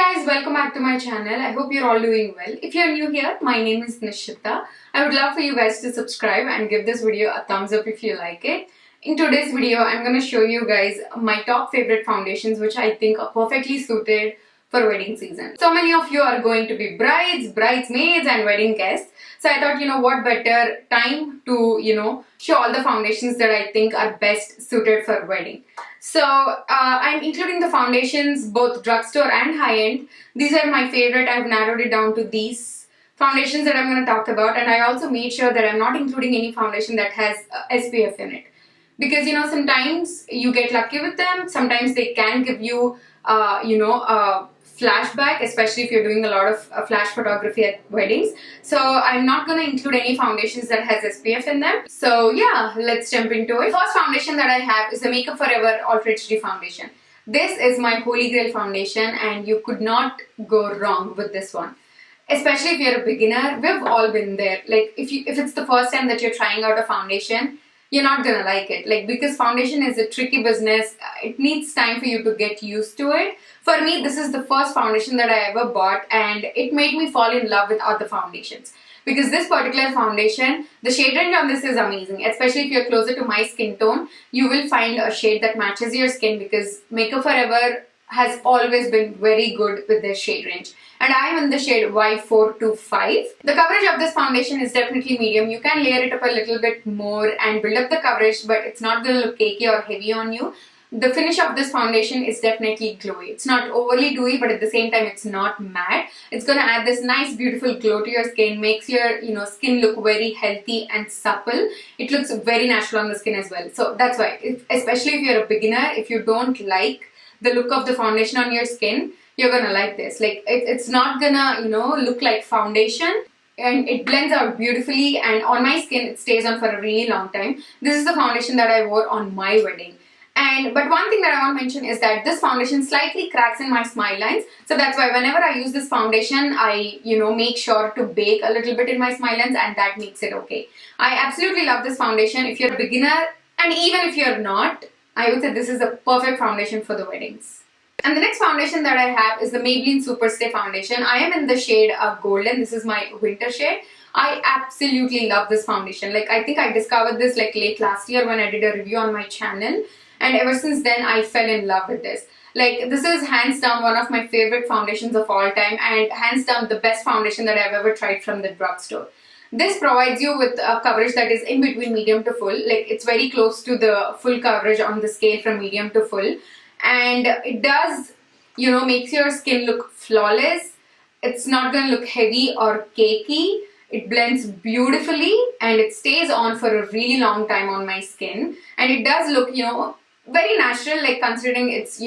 Guys, welcome back to my channel. I hope you're all doing well. If you're new here, my name is Nishitha. I would love for you guys to subscribe and give this video a thumbs up if you like it. In today's video, I'm going to show you guys my top favorite foundations which I think are perfectly suited for wedding season. So many of you are going to be brides, bridesmaids and wedding guests. So I thought, what better time to, show all the foundations that I think are best suited for wedding. So I'm including the foundations both drugstore and high-end. These are my favorite. I've narrowed it down to these foundations that I'm going to talk about, and I also made sure that I'm not including any foundation that has SPF in it. Because sometimes you get lucky with them, sometimes they can give you a flashback, especially if you're doing a lot of flash photography at weddings. So I'm not going to include any foundations that has SPF in them. So yeah, let's jump into it. First foundation that I have is the Makeup Forever Ultra HD foundation. This is my holy grail foundation and you could not go wrong with this one. Especially if you're a beginner, we've all been there. Like if it's the first time that you're trying out a foundation, you're not gonna like it. Because foundation is a tricky business, it needs time for you to get used to it. For me, this is the first foundation that I ever bought and it made me fall in love with other foundations. Because this particular foundation, the shade range on this is amazing. Especially if you're closer to my skin tone, you will find a shade that matches your skin because Makeup Forever has always been very good with their shade range. And I am in the shade Y425. The coverage of this foundation is definitely medium. You can layer it up a little bit more and build up the coverage, but it's not going to look cakey or heavy on you. The finish of this foundation is definitely glowy. It's not overly dewy, but at the same time it's not matte. It's going to add this nice beautiful glow to your skin, makes your skin look very healthy and supple. It looks very natural on the skin as well. So that's why, especially if you're a beginner, if you don't like the look of the foundation on your skin, you're gonna like this. It's not gonna look like foundation, and it blends out beautifully, and on my skin it stays on for a really long time. This is the foundation that I wore on my wedding. But one thing that I want to mention is that this foundation slightly cracks in my smile lines. So that's why whenever I use this foundation, I make sure to bake a little bit in my smile lines, and that makes it okay. I absolutely love this foundation. If you're a beginner, and even if you're not, I would say this is a perfect foundation for the weddings. And the next foundation that I have is the Maybelline Superstay foundation. I am in the shade Golden. This is my winter shade. I absolutely love this foundation. I think I discovered this late last year when I did a review on my channel. And ever since then, I fell in love with this. This is hands down one of my favorite foundations of all time. And hands down the best foundation that I've ever tried from the drugstore. This provides you with a coverage that is in between medium to full. It's very close to the full coverage on the scale from medium to full. And it does, makes your skin look flawless. It's not going to look heavy or cakey. It blends beautifully and it stays on for a really long time on my skin. And it does look, very natural, considering it's,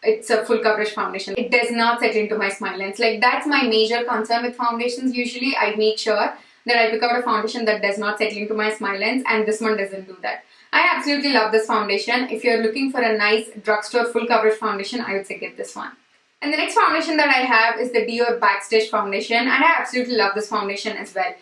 it's a full coverage foundation. It does not set into my smile lines. That's my major concern with foundations. Usually I make sure that I pick out a foundation that does not settle into my smile lines, and this one doesn't do that. I absolutely love this foundation. If you're looking for a nice drugstore full coverage foundation, I would say get this one. And the next foundation that I have is the DoA Backstitch foundation, and I absolutely love this foundation as well.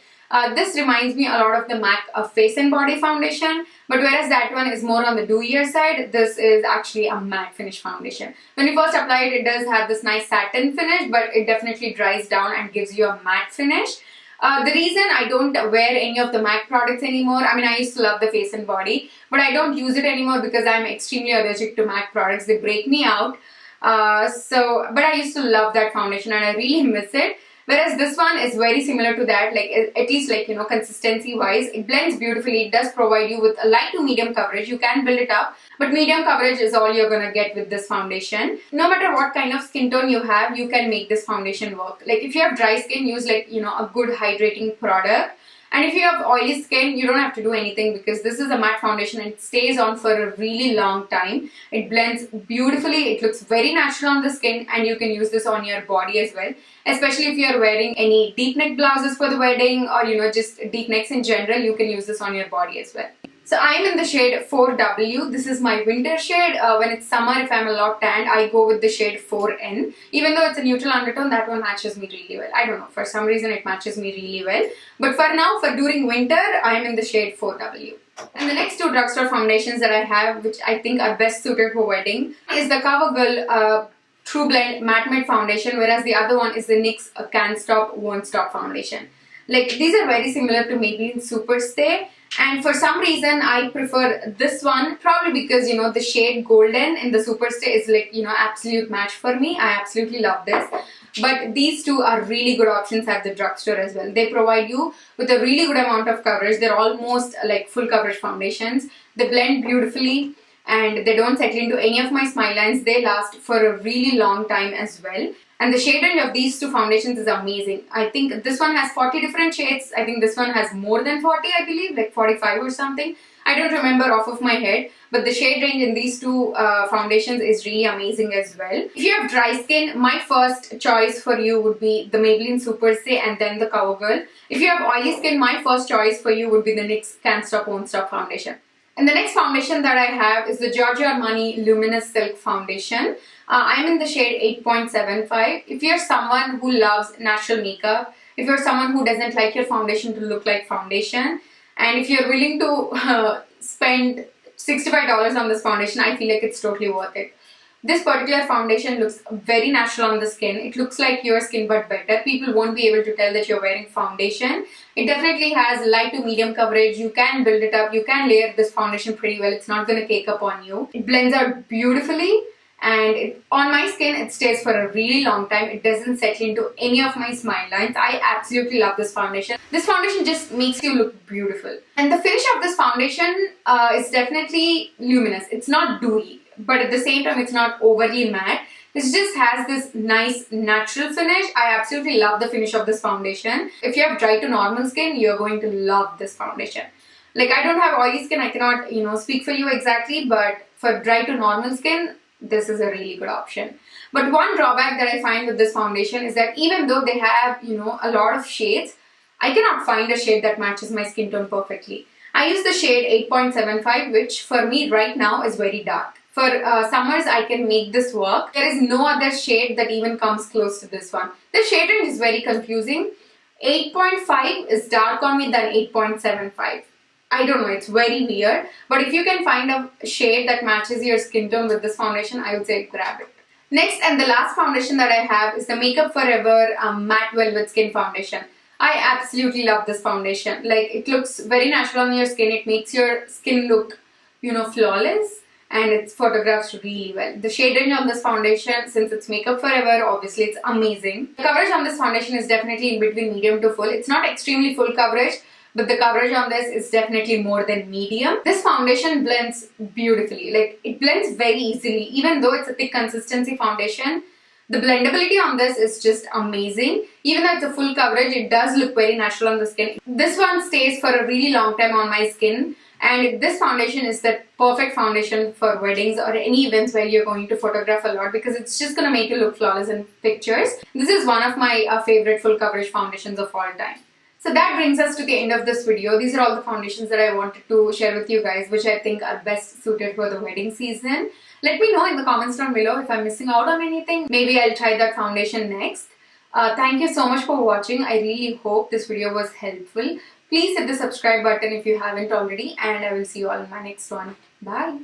This reminds me a lot of the MAC Face and Body foundation, but whereas that one is more on the dewier side, this is actually a matte finish foundation. When you first apply it, it does have this nice satin finish, but it definitely dries down and gives you a matte finish. The reason I don't wear any of the MAC products anymore, I used to love the Face and Body, but I don't use it anymore because I'm extremely allergic to MAC products. They break me out. But I used to love that foundation and I really miss it. Whereas this one is very similar to that, at least consistency wise. It blends beautifully. It does provide you with a light to medium coverage. You can build it up, but medium coverage is all you're gonna get with this foundation. No matter what kind of skin tone you have, you can make this foundation work. If you have dry skin, use a good hydrating product. And if you have oily skin, you don't have to do anything because this is a matte foundation and it stays on for a really long time. It blends beautifully, it looks very natural on the skin, and you can use this on your body as well. Especially if you're wearing any deep neck blouses for the wedding or just deep necks in general, you can use this on your body as well. So I'm in the shade 4W. This is my winter shade. When it's summer, if I'm a lot tanned, I go with the shade 4N. Even though it's a neutral undertone, that one matches me really well. I don't know, for some reason it matches me really well. But for now, for during winter, I'm in the shade 4W. And the next two drugstore foundations that I have, which I think are best suited for wedding, is the CoverGirl True Blend Matte Matte Foundation, whereas the other one is the NYX Can't Stop Won't Stop Foundation. Like, these are very similar to Maybelline Superstay, and for some reason I prefer this one, probably because, you know, the shade Golden in the Superstay is like, you know, absolute match for me. I absolutely love this. But these two are really good options at the drugstore as well. They provide you with a really good amount of coverage. They're almost like full coverage foundations. They blend beautifully and they don't settle into any of my smile lines. They last for a really long time as well. And the shade range of these two foundations is amazing. I think this one has 40 different shades. I think this one has more than 40, I believe, like 45 or something. I don't remember off of my head, but the shade range in these two foundations is really amazing as well. If you have dry skin, my first choice for you would be the Maybelline Superstay and then the CoverGirl. If you have oily skin, my first choice for you would be the NYX Can't Stop Won't Stop Foundation. And the next foundation that I have is the Giorgio Armani Luminous Silk Foundation. I'm in the shade 8.75. If you're someone who loves natural makeup, if you're someone who doesn't like your foundation to look like foundation, and if you're willing to spend $65 on this foundation, I feel like it's totally worth it. This particular foundation looks very natural on the skin. It looks like your skin but better. People won't be able to tell that you're wearing foundation. It definitely has light to medium coverage. You can build it up. You can layer this foundation pretty well. It's not going to cake up on you. It blends out beautifully. And on my skin, it stays for a really long time. It doesn't settle into any of my smile lines. I absolutely love this foundation. This foundation just makes you look beautiful. And the finish of this foundation is definitely luminous. It's not dewy, but at the same time, it's not overly matte. This just has this nice natural finish. I absolutely love the finish of this foundation. If you have dry to normal skin, you're going to love this foundation. Like, I don't have oily skin. I cannot, you know, speak for you exactly, but for dry to normal skin, this is a really good option. But one drawback that I find with this foundation is that even though they have, you know, a lot of shades, I cannot find a shade that matches my skin tone perfectly. I use the shade 8.75, which for me right now is very dark. For summers, I can make this work. There is no other shade that even comes close to this one. The shade range is very confusing. 8.5 is dark on me than 8.75. I don't know, it's very weird. But if you can find a shade that matches your skin tone with this foundation, I would say grab it. Next and the last foundation that I have is the Makeup Forever Matte Velvet Skin Foundation. I absolutely love this foundation. Like, it looks very natural on your skin. It makes your skin look, you know, flawless. And it photographs really well. The shade range on this foundation, since it's Makeup Forever, obviously it's amazing. The coverage on this foundation is definitely in between medium to full. It's not extremely full coverage, but the coverage on this is definitely more than medium. This foundation blends beautifully. Like, it blends very easily. Even though it's a thick consistency foundation, the blendability on this is just amazing. Even though it's a full coverage, it does look very natural on the skin. This one stays for a really long time on my skin. And this foundation is the perfect foundation for weddings or any events where you're going to photograph a lot, because it's just going to make you look flawless in pictures. This is one of my favorite full coverage foundations of all time. So that brings us to the end of this video. These are all the foundations that I wanted to share with you guys, which I think are best suited for the wedding season. Let me know in the comments down below if I'm missing out on anything. Maybe I'll try that foundation next. Thank you so much for watching. I really hope this video was helpful. Please hit the subscribe button if you haven't already, and I will see you all in my next one. Bye!